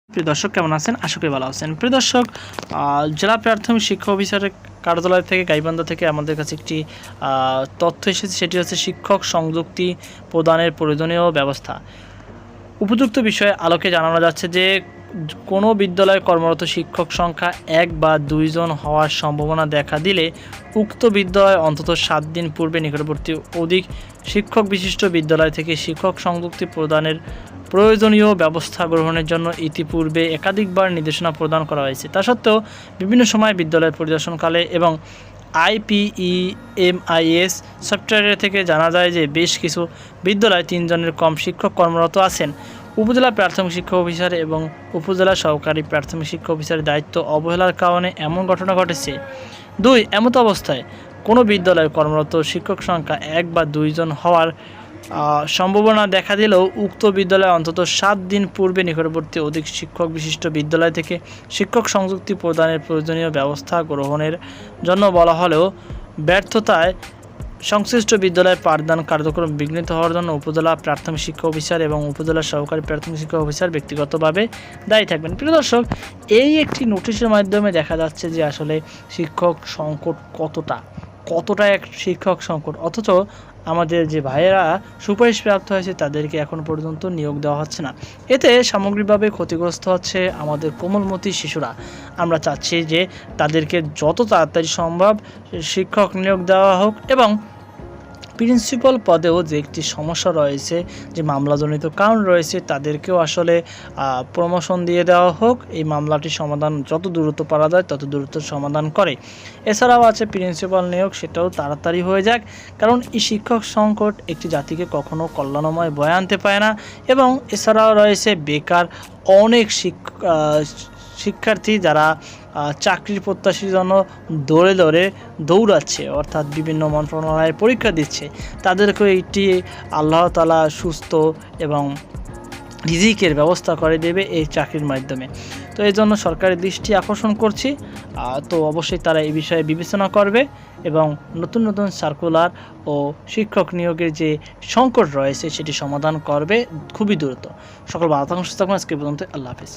প্রিয় দর্শক কেমন আছেন? আশা করি ভালো আছেন। প্রিয় দর্শক, জেলা প্রাথমিক শিক্ষা অফিসারের কার্যালয় থেকে গাইবান্ধা থেকে আমাদের কাছে একটি তথ্য এসেছে, সেটি হচ্ছে শিক্ষক সংযুক্তি প্রদানের প্রয়োজনীয় ব্যবস্থা। উপযুক্ত বিষয়ে আলোকে জানানো যাচ্ছে যে কোনো বিদ্যালয়ে কর্মরত শিক্ষক সংখ্যা 1 বা 2 জন হওয়ার সম্ভাবনা দেখা দিলে উক্ত বিদ্যালয়ে অন্তত 7 দিন পূর্বে নিকটবর্তী অধিক শিক্ষক বিশিষ্ট বিদ্যালয় থেকে শিক্ষক সংযুক্তি প্রদানের প্রয়োজনীয় ব্যবস্থা গ্রহণের জন্য ইতিপূর্বে একাধিকবার নির্দেশনা প্রদান করা হয়েছে। তা সত্ত্বেও বিভিন্ন সময় বিদ্যালয় পরিদর্শনকালে এবং IPEMIS সফটওয়্যার থেকে জানা যায় যে বেশ কিছু বিদ্যালয়ে 3 জনের কম শিক্ষক কর্মরত আছেন। উপজেলা প্রাথমিক শিক্ষা অফিসার এবং উপজেলা সহকারী প্রাথমিক শিক্ষা অফিসারের দায়িত্ব অবহেলার কারণে এমন ঘটনা ঘটেছে। 2. এমত অবস্থায় কোনো বিদ্যালয়ে কর্মরত শিক্ষক সংখ্যা 1 বা 2 জন হওয়ার সম্ভাবনা দেখা দিলেও উক্ত বিদ্যালয়ে অন্তত 7 দিন পূর্বে নিকটবর্তী অধিক শিক্ষক বিশিষ্ট বিদ্যালয় থেকে শিক্ষক সংযুক্তি প্রদানের প্রয়োজনীয় ব্যবস্থা গ্রহণের জন্য বলা হলেও ব্যর্থতায় সংশ্লিষ্ট বিদ্যালয়ের পাঠদান কার্যক্রম বিঘ্নিত হওয়ার জন্য উপজেলা প্রাথমিক শিক্ষা অফিসার এবং উপজেলা সহকারী প্রাথমিক শিক্ষা অফিসার ব্যক্তিগতভাবে দায়ী থাকবেন। প্রিয় দর্শক, এই একটি নোটিশের মাধ্যমে দেখা যাচ্ছে যে আসলে শিক্ষক সংকট কতটা এক শিক্ষক সংকট, অথচ আমাদের যে ভাইয়েরা সুপারিশ প্রাপ্ত হয়েছে তাদেরকে এখন পর্যন্ত নিয়োগ দেওয়া হচ্ছে না। এতে সামগ্রিকভাবে ক্ষতিগ্রস্ত হচ্ছে আমাদের কোমলমতি শিশুরা। আমরা চাচ্ছি যে তাদেরকে যত তাড়াতাড়ি সম্ভব শিক্ষক নিয়োগ দেওয়া হোক এবং প্রিন্সিপাল পদেও যে একটি সমস্যা রয়েছে, যে মামলাজনিত কারণ রয়েছে, তাদেরকেও আসলে প্রমোশন দিয়ে দেওয়া হোক। এই মামলাটির সমাধান যত দ্রুত পারা যায় তত দ্রুত সমাধান করে। এছাড়াও আছে প্রিন্সিপাল নিয়োগ, সেটাও তাড়াতাড়ি হয়ে যাক, কারণ এই শিক্ষক সংকট একটি জাতিকে কখনো কল্যাণময় বয়ে আনতে পারে না। এবং এছাড়াও রয়েছে বেকার অনেক শিক্ষার্থী যারা চাকরির প্রত্যাশীর জন্য দৌড়াচ্ছে, অর্থাৎ বিভিন্ন মন্ত্রণালয়ের পরীক্ষা দিচ্ছে। তাদেরকেও একটি আল্লাহ তাআলা সুস্থ এবং রিজিকের ব্যবস্থা করে দেবে এই চাকরির মাধ্যমে। তো এই জন্য সরকারের দৃষ্টি আকর্ষণ করছি, তো অবশ্যই তারা এই বিষয়ে বিবেচনা করবে এবং নতুন নতুন সার্কুলার ও শিক্ষক নিয়োগের যে সংকট রয়েছে সেটি সমাধান করবে খুবই দ্রুত। সকল ভালো থাকুন, সুস্থ থাকুন। আজকে পর্যন্ত আল্লাহ হাফেজ।